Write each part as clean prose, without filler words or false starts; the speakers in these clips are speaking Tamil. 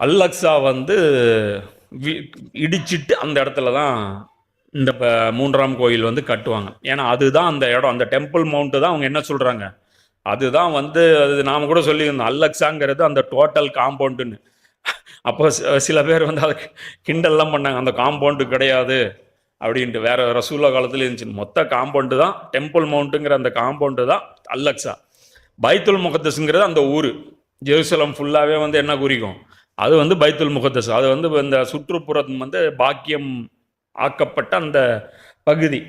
அல்லக்ஸா வந்து இடிச்சிட்டு அந்த இடத்துல தான் இந்த மூன்றாம் கோயில் வந்து கட்டுவாங்க. ஏன்னா அதுதான் அந்த இடம், அந்த டெம்பிள் மவுண்ட்டு தான் அவங்க என்ன சொல்கிறாங்க, அதுதான் வந்து அது நாம் கூட சொல்லியிருந்தோம் அல்லக்ஸாங்கிறது அந்த டோட்டல் காம்பவுண்டுன்னு. அப்போ சில பேர் வந்து அதை கிண்டல்லாம் பண்ணாங்க, அந்த காம்பவுண்டு கிடையாது அப்படின்ட்டு. வேற ரசூல்லா காலத்தில் இருந்துச்சு, மொத்த காம்பவுண்டு தான் டெம்பிள் மவுண்ட்டுங்கிற அந்த காம்பவுண்டு தான் அல்லக்ஸா. பைத்துல் முகத்தஸுங்கிறது அந்த ஊர், ஜெருசலம் ஃபுல்லாகவே வந்து என்ன குறிக்கும், அது வந்து பைத்துல் முகத்தஸ். அது வந்து இந்த சுற்றுப்புறம் வந்து பாக்கியம் ஆக்கப்பட்ட அந்த பகுதி.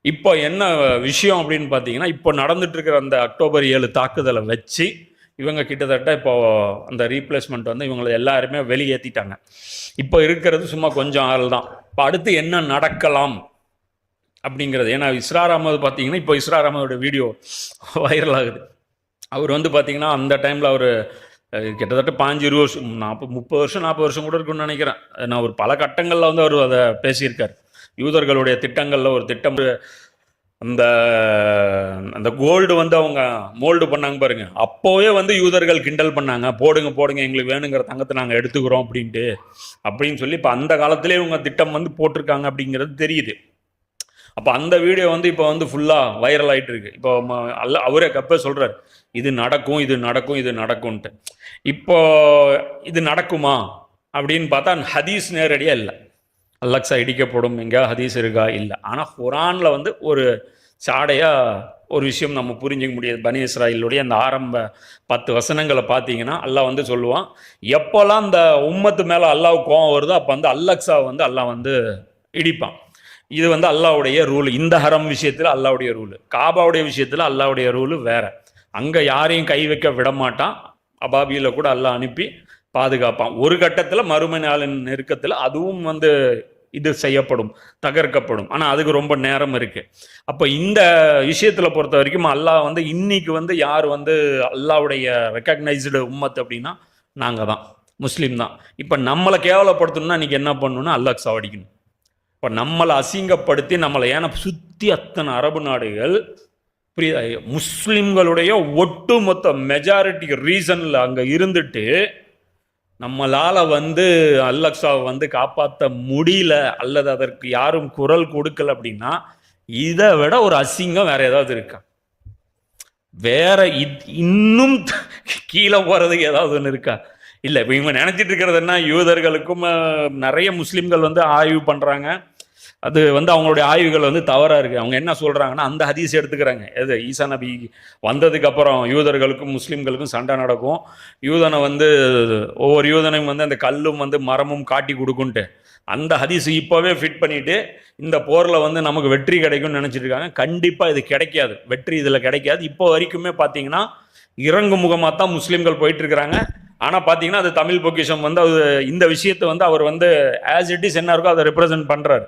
இப்போ என்ன விஷயம் அப்படின்னு பார்த்தீங்கன்னா, இப்போ நடந்துட்டு இருக்கிற அந்த அக்டோபர் 7 தாக்குதலை வச்சு இவங்க கிட்டத்தட்ட இப்போ அந்த ரீப்ளேஸ்மெண்ட் வந்து இவங்களை எல்லாருமே வெளியேற்றிட்டாங்க. இப்போ இருக்கிறது சும்மா கொஞ்சம் ஆள் தான். இப்போ அடுத்து என்ன நடக்கலாம் அப்படிங்கிறது, ஏன்னா இஸ்ரார் அகமது பார்த்தீங்கன்னா இப்போ இஸ்ரார் அகமதோட வீடியோ வைரல் ஆகுது. அவர் வந்து பார்த்தீங்கன்னா அந்த டைமில் அவர் கிட்டத்தட்ட 15-20 வருஷம் 30 வருஷம் 40 வருஷம் கூட இருக்குன்னு நினைக்கிறேன். நான் ஒரு பல கட்டங்களில் வந்து அவர் அதை பேசியிருக்கார். யூதர்களுடைய திட்டங்களில் ஒரு திட்டம், அந்த அந்த கோல்டு வந்து அவங்க மோல்டு பண்ணாங்க பாருங்க, அப்போவே வந்து யூதர்கள் கிண்டல் பண்ணாங்க, போடுங்க போடுங்க எங்களுக்கு வேணுங்கிற தங்கத்தை நாங்கள் எடுத்துக்கிறோம் அப்படின்ட்டு அப்படின்னு சொல்லி இப்போ அந்த காலத்திலே இவங்க திட்டம் வந்து போட்டிருக்காங்க அப்படிங்கிறது தெரியுது. அப்போ அந்த வீடியோ வந்து இப்போ வந்து ஃபுல்லாக வைரல் ஆகிட்டு இருக்கு. இப்போ அவரே கப்பே சொல்கிறார், இது நடக்கும் இது நடக்கும் இது நடக்கும்ன்ட்டு. இப்போ இது நடக்குமா அப்படின்னு பார்த்தா ஹதீஸ் நேரடியாக இல்லை. அல்லக்ஸா இடிக்கப்படும் எங்கேயா ஹதீஸ் இருக்கா? இல்லை. ஆனால் குரானில் வந்து ஒரு சாடையாக ஒரு விஷயம் நம்ம புரிஞ்சிக்க முடியாது. பனி இஸ்ராயலுடைய அந்த ஆரம்ப 10 வசனங்களை பார்த்தீங்கன்னா அல்லாஹ் வந்து சொல்லுவான், எப்போல்லாம் அந்த உம்மத்து மேலே அல்லாஹ் கோவம் வருதோ அப்போ வந்து அல்லக்ஸா வந்து அல்லாஹ் வந்து இடிப்பான். இது வந்து அல்லாவுடைய ரூல். இந்த ஹரம் விஷயத்தில் அல்லாவுடைய ரூலு, காபாவுடைய விஷயத்தில் அல்லாவுடைய ரூலு வேற. அங்கே யாரையும் கை வைக்க விட மாட்டான். அபாபியில கூட அல்லாஹ் அனுப்பி பாதுகாப்பான். ஒரு கட்டத்தில் மறுமை நாளின் நெருக்கத்தில் அதுவும் வந்து இது செய்யப்படும், தகர்க்கப்படும். ஆனால் அதுக்கு ரொம்ப நேரம் இருக்குது. அப்போ இந்த விஷயத்தில் பொறுத்த வரைக்கும் அல்லாஹ் வந்து இன்னைக்கு வந்து யார் வந்து அல்லாவுடைய ரெக்கக்னைஸ்டு உம்மத் அப்படின்னா நாங்கள் தான், முஸ்லீம் தான். இப்போ நம்மளை கேவலப்படுத்தணும்னா இன்றைக்கி என்ன பண்ணணும்னா அல்லக்ஸா அடிக்கணும். இப்போ நம்மளை அசிங்கப்படுத்தி நம்மளை, ஏன்னா சுற்றி அத்தனை அரபு நாடுகள் புரியுதா, முஸ்லிம்களுடைய ஒட்டுமொத்த மெஜாரிட்டி ரீசனில் அங்கே இருந்துட்டு நம்மளால் வந்து அல்லக்ஸாவை வந்து காப்பாற்ற முடியல அல்லது அதற்கு யாரும் குரல் கொடுக்கல அப்படின்னா இதை விட ஒரு அசிங்கம் வேற ஏதாவது இருக்கா? வேற இன்னும் கீழே போகிறதுக்கு ஏதாவது ஒன்று இருக்கா? இல்லை. இப்போ இவங்க நினச்சிட்டு இருக்கிறது என்ன, யூதர்களுக்கும் நிறைய முஸ்லீம்கள் வந்து ஆய்வு பண்ணுறாங்க. அது வந்து அவங்களுடைய ஆய்வுகள் வந்து தவறாக இருக்குது. அவங்க என்ன சொல்கிறாங்கன்னா அந்த ஹதீஸ் எடுத்துக்கிறாங்க. எது ஈசா நபி வந்ததுக்கப்புறம் யூதர்களுக்கும் முஸ்லீம்களுக்கும் சண்டை நடக்கும், யூதனை வந்து ஒவ்வொரு யூதனையும் வந்து அந்த கல்லும் வந்து மரமும் காட்டி கொடுக்குன்ட்டு அந்த ஹதீஸ் இப்போவே ஃபிட் பண்ணிவிட்டு இந்த போரில் வந்து நமக்கு வெற்றி கிடைக்கும்னு நினச்சிட்டு இருக்காங்க. கண்டிப்பாக இது கிடைக்காது, வெற்றி இதில் கிடைக்காது. இப்போ வரைக்குமே பார்த்தீங்கன்னா இறங்கு முகமாக தான் முஸ்லீம்கள் போயிட்டுருக்கிறாங்க. ஆனால் பார்த்தீங்கன்னா அது தமிழ் பொக்கிஷம் வந்து அது இந்த விஷயத்தை வந்து அவர் வந்து ஆஸ் இட் இஸ் என்ன இருக்கோ அதை ரெப்ரசன்ட் பண்ணுறாரு.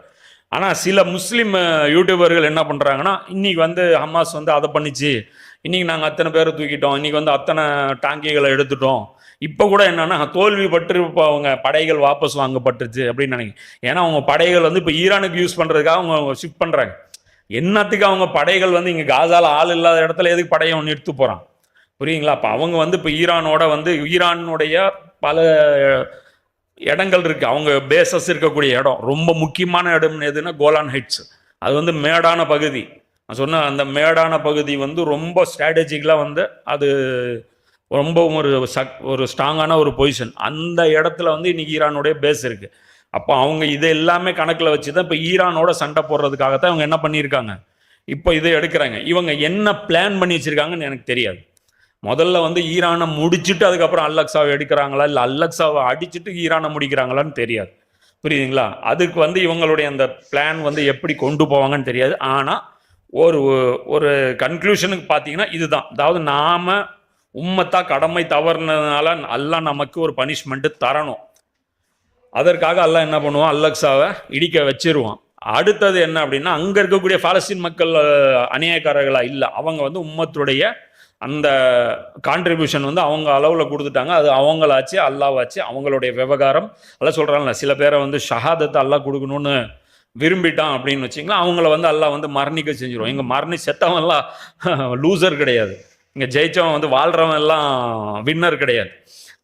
ஆனால் சில முஸ்லீம் யூடியூபர்கள் என்ன பண்ணுறாங்கன்னா, இன்றைக்கி வந்து ஹமாஸ் வந்து அதை பண்ணிச்சு, இன்றைக்கி நாங்கள் அத்தனை பேரை தூக்கிட்டோம், இன்றைக்கி வந்து அத்தனை டாங்கிகளை எடுத்துட்டோம், இப்போ கூட என்னென்னா தோல்வி பட்டு இப்போ அவங்க படைகள் வாபஸ் வாங்கப்பட்டுருச்சு அப்படின்னு நினைக்கிறேன். ஏன்னா அவங்க படைகள் வந்து இப்போ ஈரானுக்கு யூஸ் பண்ணுறதுக்காக அவங்க ஷிஃப்ட் பண்ணுறாங்க. என்னத்துக்கு அவங்க படைகள் வந்து இங்கே காசால ஆள் இல்லாத இடத்துல எதுக்கு படையை ஒன்று எடுத்து போகிறான், புரியுங்களா? அப்போ அவங்க வந்து இப்போ ஈரானோட வந்து ஈரானுடைய பல இடங்கள் இருக்குது, அவங்க பேசஸ் இருக்கக்கூடிய இடம். ரொம்ப முக்கியமான இடம் எதுன்னா கோலான் ஹைட்ஸ். அது வந்து மேடான பகுதி. நான் சொன்ன அந்த மேடான பகுதி வந்து ரொம்ப ஸ்ட்ராட்டஜிக்கலாக வந்து அது ரொம்ப ஒரு ஸ்ட்ராங்கான ஒரு பொசிஷன். அந்த இடத்துல வந்து இன்றைக்கி ஈரானுடைய பேஸ் இருக்குது. அப்போ அவங்க இதை எல்லாமே கணக்கில் வச்சு தான் இப்போ ஈரானோட சண்டை போடுறதுக்காகத்தான் இவங்க என்ன பண்ணியிருக்காங்க, இப்போ இதை எடுக்கிறாங்க. இவங்க என்ன பிளான் பண்ணி வச்சுருக்காங்கன்னு எனக்கு தெரியாது. முதல்ல வந்து ஈரானை முடிச்சுட்டு அதுக்கப்புறம் அல்லக்ஸாவை எடுக்கிறாங்களா, இல்லை அல்லக்ஸாவை அடிச்சுட்டு ஈரானை முடிக்கிறாங்களான்னு தெரியாது, புரியுதுங்களா? அதுக்கு வந்து இவங்களுடைய அந்த பிளான் வந்து எப்படி கொண்டு போவாங்கன்னு தெரியாது. ஆனால் ஒரு ஒரு கன்க்ளூஷனுக்கு பார்த்தீங்கன்னா இதுதான், அதாவது நாம் உம்மத்தா கடமை தவறுனதுனால அல்லாஹ் நமக்கு ஒரு பனிஷ்மெண்ட்டு தரணும். அதற்காக அல்லாஹ் என்ன பண்ணுவான், அல்லக்ஸாவை இடிக்க வச்சிருவான். அடுத்தது என்ன அப்படின்னா, அங்கே இருக்கக்கூடிய பாலஸ்தீன் மக்கள் அநியாயக்காரர்களாக இல்லை, அவங்க வந்து உம்மத்துடைய அந்த கான்ட்ரிபியூஷன் வந்து அவங்க அளவில் கொடுத்துட்டாங்க. அது அவங்களாச்சு அல்லாவாச்சு அவங்களுடைய விவகாரம். எல்லாம் சொல்கிறாங்கள, சில பேரை வந்து ஷஹாதத்தை அல்லாஹ் கொடுக்கணும்னு விரும்பிட்டான் அப்படின்னு வச்சிங்களா, அவங்கள வந்து அல்லாஹ் வந்து மரணிக்க செஞ்சிடும். இங்கே மரணி செத்தவன்லாம் லூசர் கிடையாது, இங்கே ஜெயிச்சவன் வந்து வாழ்கிறவன் எல்லாம் வின்னர் கிடையாது.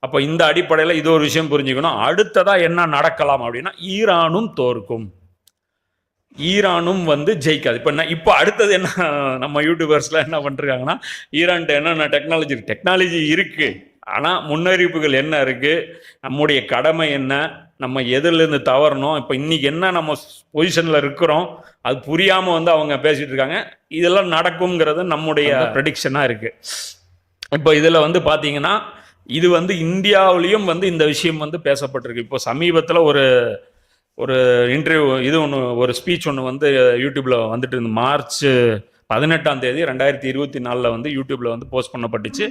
அப்போ இந்த அடிப்படையில் இது ஒரு விஷயம் புரிஞ்சுக்கணும். அடுத்ததா என்ன நடக்கலாம் அப்படின்னா, ஈரானும் தோற்கும், ஈரானும் வந்து ஜெயிக்காது. இப்போ அடுத்தது என்ன, நம்ம யூடியூபர்ஸ்லாம் என்ன பண்ணிருக்காங்கன்னா, ஈரான்கிட்ட என்னென்ன டெக்னாலஜி இருக்கு, ஆனால் முன்னறிவிப்புகள் என்ன இருக்கு, நம்முடைய கடமை என்ன, நம்ம எதிரிலேருந்து தவறணும், இப்போ இன்னைக்கு என்ன நம்ம பொசிஷனில் இருக்கிறோம், அது புரியாமல் வந்து அவங்க பேசிட்டு இருக்காங்க. இதெல்லாம் நடக்குங்கிறது நம்முடைய ப்ரெடிக்ஷனாக இருக்கு. இப்போ இதில் வந்து பார்த்தீங்கன்னா, இது வந்து இந்தியாவிலையும் வந்து இந்த விஷயம் வந்து பேசப்பட்டிருக்கு. இப்போ சமீபத்தில் ஒரு இன்டர்வியூ இது ஒன்று, ஒரு ஸ்பீச் ஒன்று வந்து யூடியூப்ல வந்துட்டு இருந்து மார்ச் 18 2024 வந்து யூடியூப்ல வந்து போஸ்ட் பண்ணப்பட்டுச்சு.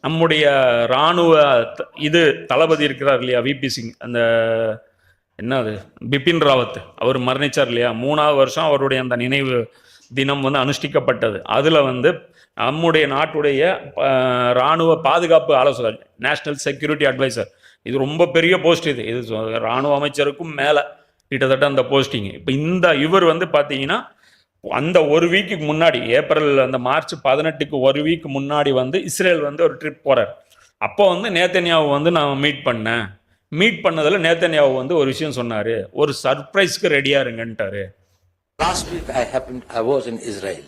நம்முடைய இராணுவ இது தளபதி இருக்கிறார் இல்லையா, விபி சிங், அந்த என்னது பிபின் ராவத், அவர் மரணிச்சார் இல்லையா, 3வது வருஷம் அவருடைய அந்த நினைவு தினம் வந்து அனுஷ்டிக்கப்பட்டது. அதில் வந்து நம்முடைய நாட்டுடைய இராணுவ பாதுகாப்பு ஆலோசகர், நேஷனல் செக்யூரிட்டி அட்வைசர், இது ரொம்ப பெரிய போஸ்ட், இது இராணுவ அமைச்சருக்கும் மேலே கிட்டத்தட்ட அந்த போஸ்டிங். இப்போ இவர் வந்து பார்த்தீங்கன்னா, அந்த ஒரு வீக்குக்கு முன்னாடி, ஏப்ரல் அந்த மார்ச் 18க்கு ஒரு வீக் முன்னாடி வந்து இஸ்ரேல் வந்து ஒரு ட்ரிப் போறார். அப்போ வந்து நேத்தன்யாவு வந்து நான் மீட் பண்ணதில் நேத்தன்யாவு வந்து ஒரு விஷயம் சொன்னார், ஒரு சர்ப்ரைஸ்க்கு ரெடியா இருங்கன்ட்டாரு. Last week I was in Israel.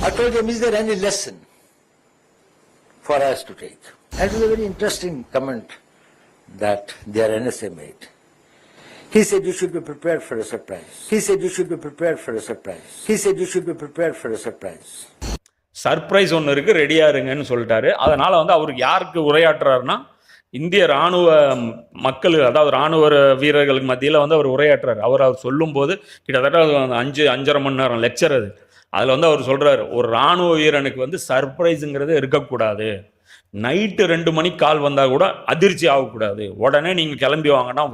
I told him, is there any lesson for us to take? That was a very interesting comment that their NSA made. He said you should be prepared for a surprise. He said you should be prepared for a surprise. He said you should be prepared for a surprise. Surprise ஒன்று இருக்கு, ரெடியா இருங்கன்னு சொல்லிட்டாரு. அதனால வந்து அவருக்கு யாருக்கு உரையாற்றுறாருன்னா, இந்திய ராணுவ மக்கள், அதாவது ராணுவ வீரர்களுக்கு மத்தியில் வந்து அவர் உரையாற்றுறாரு. அவர் சொல்லும்போது கிட்டத்தட்ட 5.5 மணி நேரம் லெக்சர் அது. அதில் வந்து அவர் சொல்றாரு, ஒரு ராணுவ வீரனுக்கு வந்து சர்ப்ரைஸுங்கிறது இருக்கக்கூடாது. நைட்டு 2 மணிக்கு கால் வந்தால் கூட அதிர்ச்சி ஆகக்கூடாது, உடனே நீங்கள் கிளம்பி வாங்கன்னா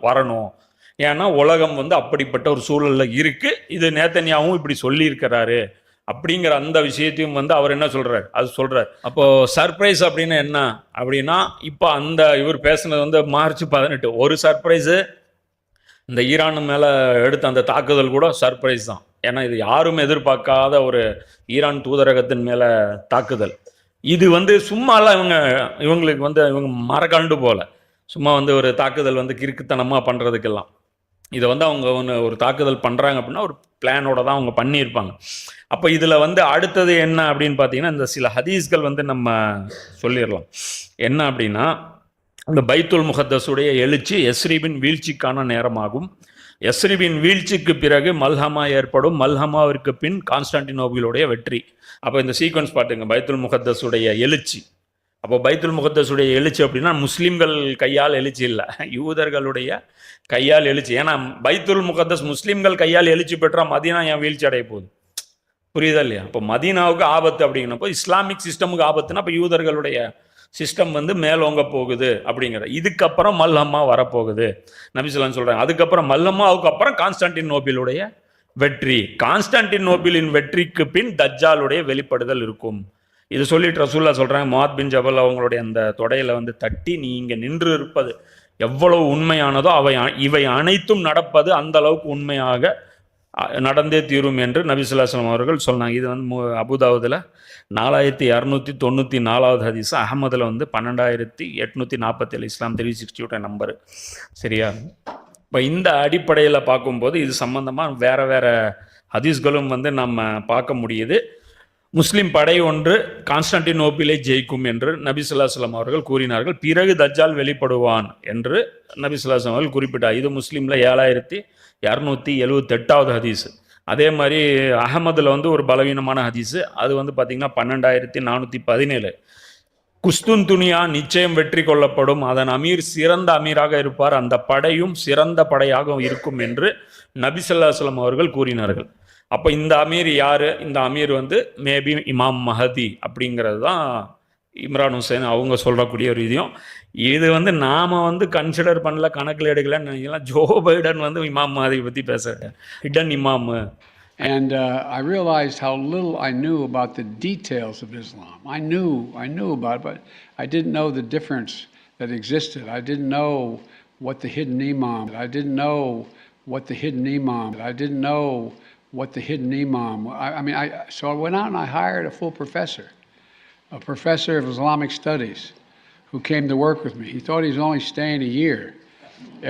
வரணும். ஏன்னா உலகம் வந்து அப்படிப்பட்ட ஒரு சூழலில் இருக்கு. இது நேத்தன்யாவும் இப்படி சொல்லியிருக்கிறாரு அப்படிங்கிற அந்த விஷயத்தையும் வந்து அவர் என்ன சொல்றாரு, அது சொல்றாரு. அப்போ சர்ப்ரைஸ் அப்படின்னு என்ன அப்படின்னா, இப்போ இவர் பேசுனது வந்து மார்ச் 18. ஒரு சர்ப்ரைஸு, இந்த ஈரான் மேலே எடுத்த அந்த தாக்குதல் கூட சர்ப்ரைஸ் தான். ஏன்னா இது யாரும் எதிர்பார்க்காத ஒரு ஈரான் தூதரகத்தின் மேலே தாக்குதல். இது வந்து சும்மாலாம் இவங்களுக்கு வந்து இவங்க மரக்கண்டு போல சும்மா வந்து ஒரு தாக்குதல் வந்து கிறுக்குத்தனமாக பண்ணுறதுக்கெல்லாம். இதை வந்து அவங்க ஒரு தாக்குதல் பண்ணுறாங்க அப்படின்னா ஒரு பிளானோட தான் அவங்க பண்ணியிருப்பாங்க. அப்போ இதில் வந்து அடுத்தது என்ன அப்படின்னு பார்த்தீங்கன்னா, இந்த சில ஹதீஸ்கள் வந்து நம்ம சொல்லிடலாம். என்ன அப்படின்னா, அந்த பைத்துல் முகத்தஸுடைய எழுச்சி எஸ்ரீபின் வீழ்ச்சிக்கான நேரமாகும். எஸ்ரீபின் வீழ்ச்சிக்கு பிறகு மல்ஹமா ஏற்படும். மல்ஹமாவிற்கு பின் கான்ஸ்டான்டினோபிளுடைய வெற்றி. அப்போ இந்த சீக்வன்ஸ் பாட்டுங்க, பைத்துல் முகத்தஸுடைய எழுச்சி. அப்போ பைத்துல் முகத்தஸுடைய எழுச்சி அப்படின்னா முஸ்லீம்கள் கையால் எழுச்சி இல்லை, யூதர்களுடைய கையால் எழுச்சி. ஏன்னா பைத்துல் முகத்தஸ் முஸ்லீம்கள் கையால் எழுச்சி பெற்றா மதீனா ஏன் வீழ்ச்சி அடைய போகுது, புரியுதா இல்லையா? இப்போ மதீனாவுக்கு ஆபத்து அப்படிங்கிறப்போ இஸ்லாமிக் சிஸ்டமுக்கு ஆபத்துன்னா அப்போ யூதர்களுடைய சிஸ்டம் வந்து மேலோங்க போகுது அப்படிங்கிற. இதுக்கப்புறம் மல்ஹம்மா வரப்போகுது நபிசுல்லான்னு சொல்கிறாங்க. அதுக்கப்புறம் மல்ஹம்மாவுக்கு அப்புறம் கான்ஸ்டான்டினோபிளுடைய வெற்றி. கான்ஸ்டான்டினோபிளின் வெற்றிக்கு பின் தஜ்ஜாலுடைய வெளிப்படுதல் இருக்கும். இது சொல்லிட்டு ரசூல்லா சொல்கிறாங்க, முஆத் பின் ஜபல் அவங்களுடைய அந்த தொடையில் வந்து தட்டி, நீ இங்கே நின்று இருப்பது எவ்வளவு உண்மையானதோ இவை அனைத்தும் நடப்பது அந்த அளவுக்கு உண்மையாக நடந்தே தீரும் என்று நபி ஸல்லல்லாஹு அலைஹி வஸல்லம் அவர்கள் சொன்னாங்க. இது வந்து அபுதாவுதில் 4294 ஹதீஸ், அஹமதில் வந்து 12847, இஸ்லாம் 360 நம்பரு. சரியா? இப்போ இந்த அடிப்படையில் பார்க்கும்போது இது சம்பந்தமாக வேற ஹதீஸ்களும் வந்து நம்ம பார்க்க முடியுது. முஸ்லிம் படை ஒன்று கான்ஸ்டான்டினோபிளை ஜெயிக்கும் என்று நபி ஸல்லல்லாஹு அலைஹி வஸல்லம் அவர்கள் கூறினார்கள். பிறகு தஜ்ஜால் வெளிப்படுவான் என்று நபி ஸல்லல்லாஹு அலைஹி வஸல்லம் அவர்கள் குறிப்பிட்டார். இது முஸ்லீமில் 7278 ஹதீஸ். அதே மாதிரி அஹமதில் வந்து ஒரு பலவீனமான ஹதீஸு, அது வந்து பார்த்திங்கன்னா 12417. குஸ்துன் துனியா நிச்சயம் வெற்றி கொள்ளப்படும், அதன் அமீர் சிறந்த அமீராக இருப்பார், அந்த படையும் சிறந்த படையாக இருக்கும் என்று நபி ஸல்லல்லாஹு அலைஹி வஸல்லம் அவர்கள் கூறினார்கள். அப்போ இந்த அமீர் யார்? இந்த அமீர் வந்து மேபி இமாம் மஹதி அப்படிங்கிறது தான் இம்ரான் ஹுசைன் அவங்க சொல்லக்கூடிய ஒரு இதையும். இது வந்து நாம் வந்து கன்சிடர் பண்ணல, கணக்கில் எடுக்கலன்னு நினைக்கலாம். ஜோ பைடன் வந்து இமாம் மஹதி பற்றி பேசுகிறார், ஹிடன் இமாம். And I realized how little I knew about the details of Islam. I knew about it, but I didn't know the difference that existed. I didn't know what the hidden imam. I didn't know what the hidden imam. I didn't know what the hidden imam. So I went out and I hired a full professor of Islamic studies, who came to work with me. He thought he was only staying a year.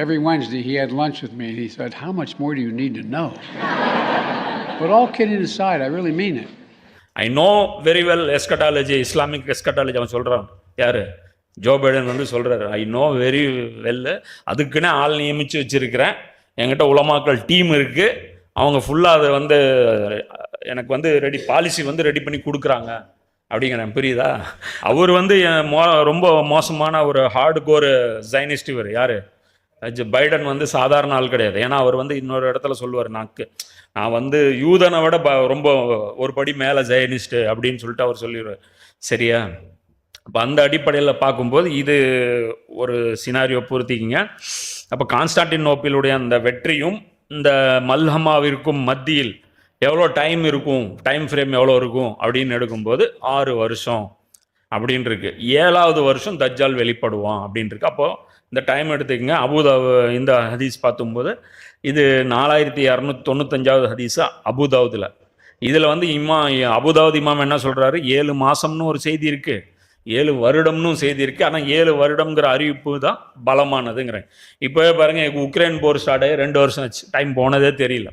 Every Wednesday he had lunch with me and he said, "How much more do you need to know?" But all kidding aside, I really mean it. I know very well eschatology, Islamic eschatology அவன் சொல்கிறான். யார்? ஜோ பைடன் வந்து சொல்கிறாரு, ஐ நோ வெரி வெல், அதுக்குன்னே ஆள் நியமித்து வச்சுருக்கிறேன், என்கிட்ட உலமாக்கள் டீம் இருக்குது, அவங்க ஃபுல்லாக அதை வந்து எனக்கு வந்து பாலிசி வந்து ரெடி பண்ணி கொடுக்குறாங்க அப்படிங்கிறேன். புரியுதா? அவர் வந்து ரொம்ப மோசமான ஒரு ஹார்டு கோர் ஜைனிஸ்ட். இவர் யார்? பைடன் வந்து சாதாரண ஆள் கிடையாது. ஏன்னா அவர் வந்து இன்னொரு இடத்துல சொல்லுவார், நான் வந்து யூதனை விட ரொம்ப ஒரு படி மேலே ஜைனிஸ்ட்டு அப்படின்னு சொல்லிட்டு அவர் சொல்லிடுவார். சரியா? அப்போ அந்த அடிப்படையில் பார்க்கும்போது இது ஒரு சினாரியோ பொறுத்திக்கிங்க. அப்போ கான்ஸ்டான்டினோப்பிளுடைய அந்த வெற்றியும் இந்த மல்ஹமாவிற்கும் மத்தியில் எவ்வளோ டைம் இருக்கும், டைம் ஃப்ரேம் எவ்வளோ இருக்கும் அப்படின்னு எடுக்கும்போது 6 வருஷம் அப்படின்னு இருக்கு. 7வது வருஷம் தஜ்ஜால் வெளிப்படுவான் அப்படின்னு இருக்கு. அப்போது இந்த டைம் எடுத்துக்கங்க. இந்த ஹதீஸ் பார்க்கும்போது இது 4295வது ஹதீஸா அபுதாவுதில். இதில் வந்து அபுதாவுத் இமாம் என்ன சொல்கிறாரு, 7 மாதம்னு ஒரு செய்தி இருக்குது, 7 வருடம்னு செய்தி இருக்குது. ஆனால் 7 வருடம்ங்கிற அறிவிப்பு தான் பலமானதுங்கிறேன். இப்போவே பாருங்கள், உக்ரைன் போர் ஸ்டார்ட் ஆகி 2 வருஷம் ஆச்சு, டைம் போனதே தெரியல.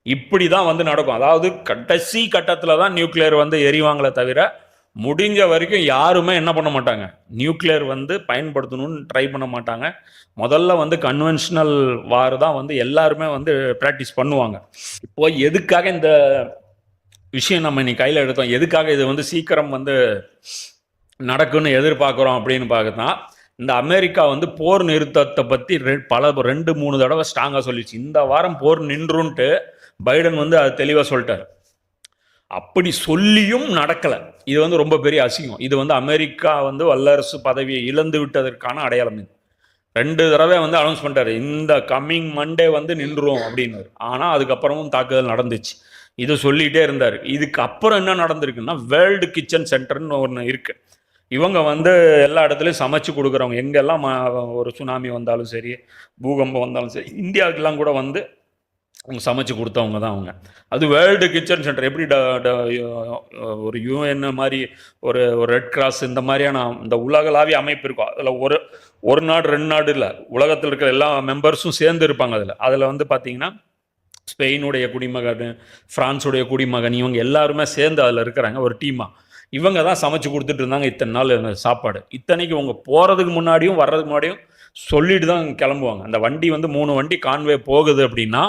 இப்படி தான் வந்து நடக்கும். அதாவது கடைசி கட்டத்தில் தான் நியூக்ளியர் வந்து எரிவாங்களே தவிர முடிஞ்ச வரைக்கும் யாருமே என்ன பண்ண மாட்டாங்க, நியூக்ளியர் வந்து பயன்படுத்தணும்னு ட்ரை பண்ண மாட்டாங்க. முதல்ல வந்து கன்வென்ஷனல் வார் தான் வந்து எல்லாருமே வந்து ப்ராக்டிஸ் பண்ணுவாங்க. இப்போ எதுக்காக இந்த விஷயம் நம்ம இன்னைக்கு கையில் எடுத்தோம், எதுக்காக இது வந்து சீக்கிரம் வந்து நடக்குன்னு எதிர்பார்க்குறோம் அப்படின்னு பார்த்தா, இந்த அமெரிக்கா வந்து போர் நிறுத்தத்தை பற்றி 2-3 தடவை ஸ்ட்ராங்காக சொல்லிடுச்சு. இந்த வாரம் போர் நின்றுன்ட்டு பைடன் வந்து அது தெளிவாக சொல்லிட்டார். அப்படி சொல்லியும் நடக்கலை. இது வந்து ரொம்ப பெரிய அசிங்கம். இது வந்து அமெரிக்கா வந்து வல்லரசு பதவியை இழந்து விட்டதற்கான அடையாளம். இது 2 தடவை வந்து அனௌன்ஸ் பண்ணிட்டாரு, இந்த கம்மிங் மண்டே வந்து நின்றுரும் அப்படின்னு. ஆனால் அதுக்கப்புறமும் தாக்குதல் நடந்துச்சு. இது சொல்லிகிட்டே இருந்தார். இதுக்கு அப்புறம் என்ன நடந்திருக்குன்னா, வேர்ல்டு கிச்சன் சென்டர்னு ஒன்று இருக்குது. இவங்க வந்து எல்லா இடத்துலையும் சமைச்சு கொடுக்குறவங்க. எங்கெல்லாம் ஒரு சுனாமி வந்தாலும் சரி, பூகம்பம் வந்தாலும் சரி, இந்தியாவுக்கெல்லாம் கூட வந்து அவங்க சமைச்சு கொடுத்தவங்க தான் அவங்க. அது வேர்ல்டு கிச்சன் சென்டர். எப்படி ஒரு யூஎன் மாதிரி ஒரு ரெட் கிராஸ் இந்த மாதிரியான இந்த உலகளாவிய அமைப்பு இருக்கும். அதில் ஒரு நாடு 2 நாடு இல்லை, உலகத்தில் இருக்கிற எல்லா மெம்பர்ஸும் சேர்ந்து இருப்பாங்க. அதில் வந்து பார்த்தீங்கன்னா ஸ்பெயினுடைய குடிமகன், ஃப்ரான்ஸுடைய குடிமகன், இவங்க எல்லாருமே சேர்ந்து அதில் இருக்கிறாங்க ஒரு டீமாக. இவங்க தான் சமைச்சு கொடுத்துட்டு இருந்தாங்க இத்தனை நாள் சாப்பாடு. இத்தனைக்கு இவங்க போகிறதுக்கு முன்னாடியும் வர்றதுக்கு முன்னாடியும் சொல்லிட்டு தான் கிளம்புவாங்க. அந்த வண்டி வந்து 3 வண்டி கான்வே போகுது அப்படின்னா,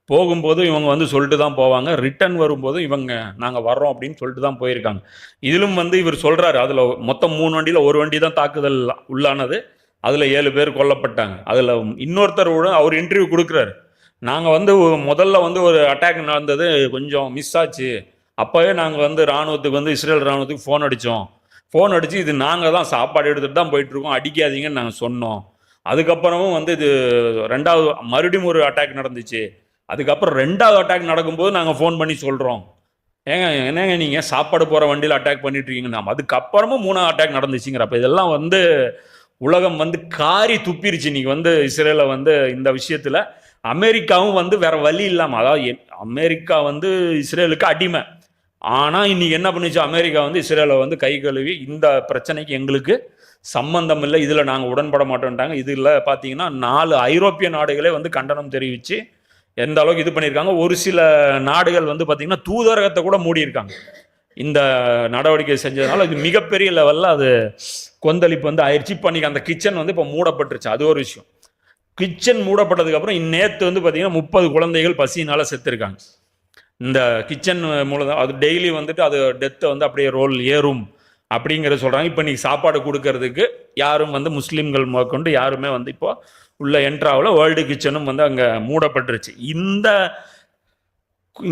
போகும்போது இவங்க வந்து சொல்லிட்டு தான் போவாங்க, ரிட்டர்ன் வரும்போதும் இவங்க நாங்கள் வர்றோம் அப்படின்னு சொல்லிட்டு தான் போயிருக்காங்க. இதிலும் வந்து இவர் சொல்கிறாரு, அதில் மொத்தம் 3 வண்டியில் 1 வண்டி தான் தாக்குதல் உள்ளானது, அதில் 7 பேர் கொல்லப்பட்டாங்க. அதில் இன்னொருத்தர் அவர் இன்டர்வியூ கொடுக்குறாரு, நாங்கள் வந்து முதல்ல வந்து ஒரு அட்டாக் நடந்தது கொஞ்சம் மிஸ் ஆச்சு, அப்போவே நாங்கள் வந்து இராணுவத்துக்கு வந்து இஸ்ரேல் இராணுவத்துக்கு ஃபோன் அடித்து இது நாங்கள் தான் சாப்பாடு எடுத்துகிட்டு தான் போயிட்டுருக்கோம், அடிக்காதீங்கன்னு நாங்கள் சொன்னோம். அதுக்கப்புறமும் வந்து இது மறுபடியும் ஒரு அட்டாக் நடந்துச்சு. அதுக்கப்புறம் 2வது அட்டாக் நடக்கும்போது நாங்கள் ஃபோன் பண்ணி சொல்கிறோம், என்னங்க நீங்கள் சாப்பாடு போகிற வண்டியில் அட்டாக் பண்ணிட்டுருக்கீங்கன்னா, அதுக்கப்புறமும் 3வது அட்டாக் நடந்துச்சுங்கிறப்ப இதெல்லாம் வந்து உலகம் வந்து காரி துப்பிருச்சு. இன்றைக்கி வந்து இஸ்ரேலை வந்து இந்த விஷயத்தில் அமெரிக்காவும் வந்து வேறு வழி இல்லாமல், அதாவது அமெரிக்கா வந்து இஸ்ரேலுக்கு அடிமை. ஆனால் இன்றைக்கி என்ன பண்ணிச்சு, அமெரிக்கா வந்து இஸ்ரேலை வந்து கை கழுவி இந்த பிரச்சனைக்கு எங்களுக்கு சம்பந்தம் இல்லை, இதில் நாங்கள் உடன்பட மாட்டோன்ட்டாங்க. இதில் பார்த்தீங்கன்னா 4 ஐரோப்பிய நாடுகளே வந்து கண்டனம் தெரிவித்து எந்த அளவுக்கு இது பண்ணியிருக்காங்க. ஒரு சில நாடுகள் வந்து பார்த்திங்கன்னா தூதரகத்தை கூட மூடியிருக்காங்க இந்த நடவடிக்கை செஞ்சதுனால. இது மிகப்பெரிய லெவலில் அது கொந்தளிப்பு வந்து ஆயிடுச்சு. இப்போ அன்றைக்கி அந்த கிச்சன் வந்து இப்போ மூடப்பட்டுருச்சு. அது ஒரு விஷயம். கிச்சன் மூடப்பட்டதுக்கப்புறம் நேற்று வந்து பார்த்திங்கன்னா 30 குழந்தைகள் பசியினால் செத்துருக்காங்க. இந்த கிச்சன் மூலம் அது டெய்லி வந்துட்டு அது டெத்தை வந்து அப்படியே ரோல் ஏறும் அப்படிங்கிறத சொல்கிறாங்க. இப்போ இன்றைக்கி சாப்பாடு கொடுக்கறதுக்கு யாரும் வந்து முஸ்லீம்கள் முதற்கொண்டு யாருமே வந்து இப்போ உள்ள என்ட்ராவில். வேர்ல்டு கிச்சனும் வந்து அங்கே மூடப்பட்டுருச்சு.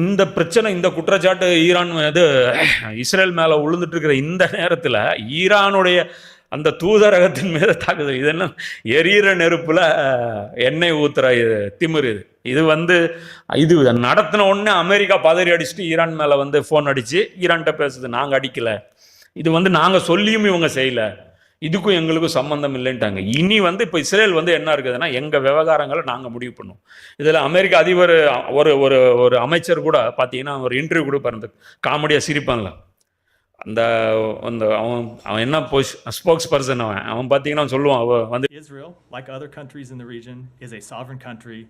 இந்த பிரச்சனை, இந்த குற்றச்சாட்டு ஈரான் இஸ்ரேல் மேலே விழுந்துட்டு இருக்கிற இந்த நேரத்தில் ஈரானுடைய அந்த தூதரகத்தின் மீது தாக்குதல். இது என்ன, எரியிற நெருப்பில் எண்ணெய் ஊற்றுற திமிரு இது வந்து இது நடத்தின உடனே அமெரிக்கா பதறி அடிச்சுட்டு ஈரான் மேலே வந்து ஃபோன் அடித்து ஈரான்கிட்ட பேசுது, நாங்கள் அடிக்கலை, இது வந்து நாங்கள் சொல்லியும் இவங்க செய்யலை, இதுக்கும் எங்களுக்கும் சம்மந்தம் இல்லைன்ட்டாங்க. இனி வந்து இப்போ இஸ்ரேல் வந்து என்ன இருக்குதுன்னா, எங்கள் விவகாரங்களை நாங்கள் முடிவு பண்ணுவோம். இதில் அமெரிக்க அதிபர் ஒரு அமைச்சர் கூட பார்த்தீங்கன்னா ஒரு இன்டர்வியூ கொடுப்பாரு, காமெடியாக சிரிப்பான்ல, அந்த அந்த அவன் அவன் என்ன ஸ்போக்ஸ் பர்சன் அவன் பார்த்தீங்கன்னா சொல்லுவான் அவன் வந்து Israel, like other countries in the region, is a sovereign country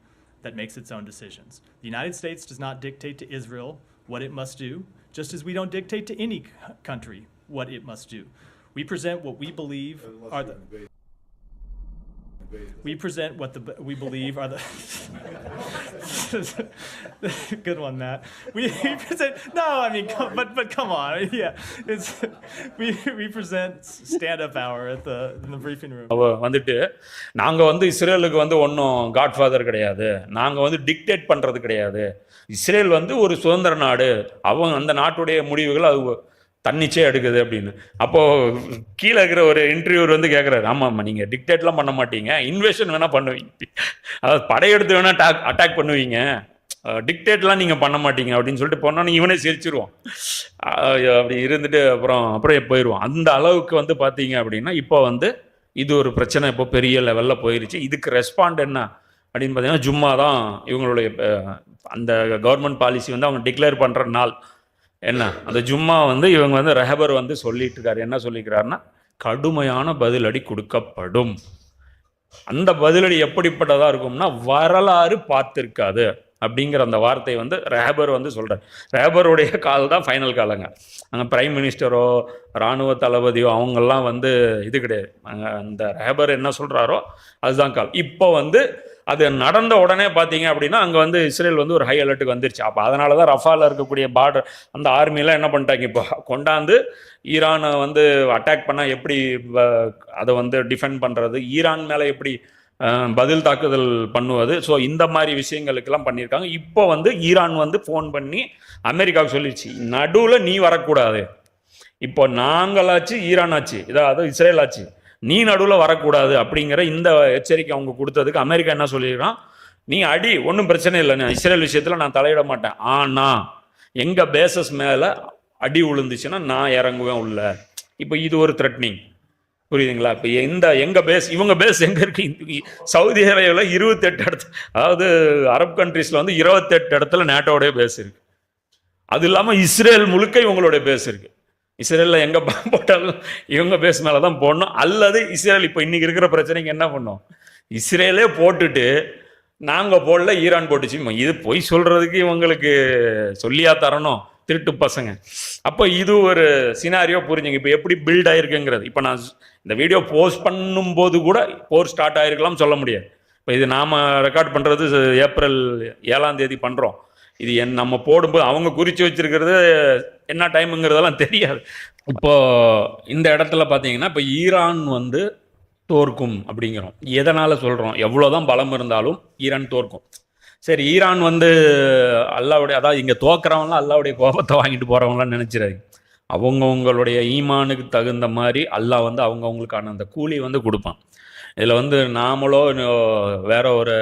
that makes its own decisions. The United States does not dictate to Israel what it must do, just as we don't dictate to any country what it must do. We present what we believe are the. We present what we believe are the. Good one, Matt. We present. No, I mean, but come on, yeah. It's we present stand-up hour in the briefing room. அவ வந்துட்டு நாங்கள் வந்து இஸ்ரேலுக்கு வந்து ஒன்றும் காட்ஃபாதர் கிடையாது, நாங்கள் வந்து டிக்டேட் பண்ணுறது கிடையாது, இஸ்ரேல் வந்து ஒரு சுதந்திர நாடு, அவங்க அந்த நாட்டுடைய முடிவுகள் அது தன்னிச்சே எடுக்குது அப்படின்னு. அப்போது கீழே இருக்கிற ஒரு இன்டர்வியூர் வந்து கேட்குறாரு, ஆமாம்மா நீங்கள் டிக்டேட்லாம் பண்ண மாட்டீங்க, இன்வேஷன் வேணால் பண்ணுவீங்க, அதாவது படையெடுத்து வேணால் அட்டாக் பண்ணுவீங்க, டிக்டேட்லாம் நீங்கள் பண்ண மாட்டீங்க அப்படின்னு சொல்லிட்டு போனோன்னு இவனே சிரிச்சிருவான். அப்படி இருந்துட்டு அப்புறம் போயிடுவான். அந்த அளவுக்கு வந்து பார்த்தீங்க அப்படின்னா இப்போ வந்து இது ஒரு பிரச்சனை இப்போ பெரிய லெவலில் போயிருச்சு. இதுக்கு ரெஸ்பாண்ட் என்ன அப்படின்னு பார்த்தீங்கன்னா ஜும்மா தான் இவங்களுடைய அந்த கவர்மெண்ட் பாலிசி வந்து அவங்க டிக்ளேர் பண்ணுற நாள். என்ன அந்த ஜும்மா வந்து இவங்க வந்து ரெஹபர் வந்து சொல்லிட்டு இருக்காரு, என்ன சொல்லிக்கிறாருன்னா கடுமையான பதிலடி கொடுக்கப்படும். அந்த பதிலடி எப்படிப்பட்டதாக இருக்கும்னா வரலாறு பார்த்துருக்காது அப்படிங்கிற அந்த வார்த்தை வந்து ரெஹபர் வந்து சொல்கிறார். ரெஹபருடைய கால் தான் ஃபைனல் காலங்க. அங்கே பிரைம் மினிஸ்டரோ இராணுவ தளபதியோ அவங்கெல்லாம் வந்து இது கிடையாது. அங்கே அந்த ரெஹபர் என்ன சொல்கிறாரோ அதுதான் கால். இப்போ வந்து அது நடந்த உடனே பார்த்தீங்க அப்படின்னா அங்கே வந்து இஸ்ரேல் வந்து ஒரு ஹை அலர்ட்டுக்கு வந்துருச்சு. அப்போ அதனால தான் ரஃபாவில் இருக்கக்கூடிய பார்டர் அந்த ஆர்மியெல்லாம் என்ன பண்ணிட்டாங்க, இப்போ கொண்டாந்து ஈரானை வந்து அட்டாக் பண்ணால் எப்படி அதை வந்து டிஃபெண்ட் பண்ணுறது, ஈரான் மேலே எப்படி பதில் தாக்குதல் பண்ணுவது, ஸோ இந்த மாதிரி விஷயங்களுக்கெல்லாம் பண்ணியிருக்காங்க. இப்போ வந்து ஈரான் வந்து ஃபோன் பண்ணி அமெரிக்காவுக்கு சொல்லிடுச்சு, நடுவில் நீ வரக்கூடாது, இப்போ நாங்களாச்சு ஈரான் ஆச்சு, இதாவது இஸ்ரேல் ஆச்சு, நீ நடுவில் வரக்கூடாது அப்படிங்கிற இந்த எச்சரிக்கை அவங்க கொடுத்ததுக்கு அமெரிக்கா என்ன சொல்லிடுறான், நீ அடி ஒன்றும் பிரச்சனை இல்லை, நான் இஸ்ரேல் விஷயத்தில் நான் தலையிட மாட்டேன், ஆனால் எங்கள் பேசஸ் மேலே அடி விழுந்துச்சுன்னா நான் இறங்குவேன் உள்ள. இப்போ இது ஒரு த்ரெட்னிங், புரியுதுங்களா? இப்போ எங்கள் பேஸ் இவங்க பேஸ் எங்கே இருக்கு? சவுதி அரேபியாவில் 28 இடத்துல, அதாவது அரப் கண்ட்ரீஸில் வந்து 28 இடத்துல நேட்டோடைய பேஸ் இருக்குது. அது இல்லாமல் இஸ்ரேல் முழுக்க இவங்களுடைய பேஸ் இருக்குது. இஸ்ரேலில் எங்கே போட்டாலும் இவங்க பேஸ் மேலே தான் போடணும். அல்லது இஸ்ரேல் இப்போ இன்றைக்கி இருக்கிற பிரச்சனைக்கு என்ன பண்ணோம், இஸ்ரேலே போட்டுட்டு நாங்கள் போடல ஈரான் போட்டுச்சு. இது பொய் சொல்கிறதுக்கு இவங்களுக்கு சொல்லியா தரணும், திருட்டு பசங்க. அப்போ இது ஒரு சினாரியோ புரிஞ்சுங்க இப்போ எப்படி பில்ட் ஆகிருக்குங்கிறது. இப்போ நான் இந்த வீடியோ போஸ்ட் பண்ணும்போது கூட போர் ஸ்டார்ட் ஆகிருக்கலாம் சொல்ல முடியாது. இப்போ இது நாம் ரெக்கார்ட் பண்ணுறது ஏப்ரல் 7ஆம் தேதி பண்ணுறோம். இது நம்ம போடும்போது அவங்க குறித்து வச்சிருக்கிறது என்ன டைமுங்கிறதெல்லாம் தெரியாது. இப்போது இந்த இடத்துல பார்த்தீங்கன்னா இப்போ ஈரான் வந்து தோற்கும் அப்படிங்கிறோம். எதனால் சொல்கிறோம், எவ்வளோதான் பலம் இருந்தாலும் ஈரான் தோற்கும். சரி, ஈரான் வந்து அல்லாவுடைய, அதாவது இங்கே தோக்குறவங்களாம் அல்லாவுடைய கோபத்தை வாங்கிட்டு போகிறவங்களாம் நினச்சிடாது. அவங்கவுங்களுடைய ஈமானுக்கு தகுந்த மாதிரி அல்லாஹ் வந்து அவங்கவுங்களுக்கான அந்த கூலி வந்து கொடுப்பான். இதில் வந்து நாமளோ வேற ஒரு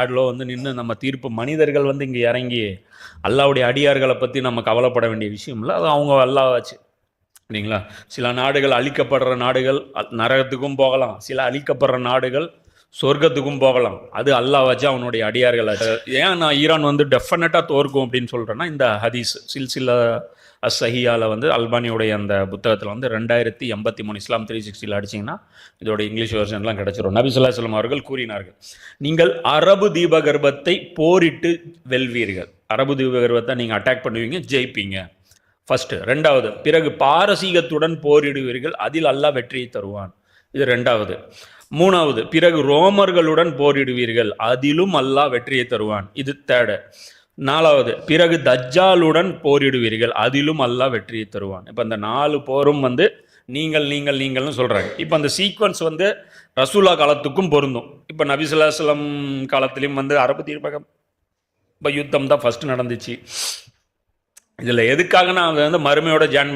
ஆடலோ வந்து நின்று நம்ம தீர்ப்பு, மனிதர்கள் வந்து இங்கே இறங்கி அல்லாவுடைய அடியார்களை பற்றி நம்ம கவலைப்பட வேண்டிய விஷயம் இல்லை, அது அவங்க அல்லாவாச்சு இல்லைங்களா? சில நாடுகள் அழிக்கப்படுற நாடுகள் நரகத்துக்கும் போகலாம், சில அழிக்கப்படுற நாடுகள் சொர்க்கத்துக்கும் போகலாம், அது அல்லாவாச்சு அவனுடைய அடியார்கள். ஏன் நான் ஈரான் வந்து டெஃபினட்டாக தோற்கும் அப்படின்னு சொல்கிறேன்னா, இந்த ஹதீஸ் சில்சிலா அஸ்ஸஹியாவில் வந்து அல்பானியோடைய அந்த புத்தகத்தில் வந்து 2083 இஸ்லாம் 360 அடிச்சிங்கன்னா இதோட இங்கிலீஷ் வெர்ஷன்லாம் கிடச்சிரும். நபி ஸல்லல்லாஹு அலைஹி வஸல்லம் அவர்கள் கூறினார்கள், நீங்கள் அரபு தீபகற்பத்தை போரிட்டு வெல்வீர்கள். அரபு தீபகற்பத்தை நீங்கள் அட்டாக் பண்ணுவீங்க, ஜெயிப்பீங்க ஃபஸ்ட்டு. ரெண்டாவது, பிறகு பாரசீகத்துடன் போரிடுவீர்கள், அதில் அல்லாஹ் வெற்றியை தருவான், இது ரெண்டாவது. மூணாவது, பிறகு ரோமர்களுடன் போரிடுவீர்கள், அதிலும் அல்லாஹ் வெற்றியை தருவான், இது தேர்டு. நாலாவது, பிறகு தஜ்ஜாலுடன் போரிடுவீர்கள், அதிலும் அல்லாஹ் வெற்றியை தருவான். இப்போ இந்த 4 போரும் வந்து நீங்கள்னு சொல்கிறாங்க. இப்போ அந்த சீக்வன்ஸ் வந்து ரசூலா காலத்துக்கும் பொருந்தும். இப்போ நபி ஸல்லல்லாஹு அலைஹி வஸல்லம் காலத்துலேயும் வந்து அரபு தீபகம் இப்போ யுத்தம் தான் ஃபஸ்ட்டு நடந்துச்சு. இதில் எதுக்காக நான் அதை வந்து மறுமையோட ஜாயின்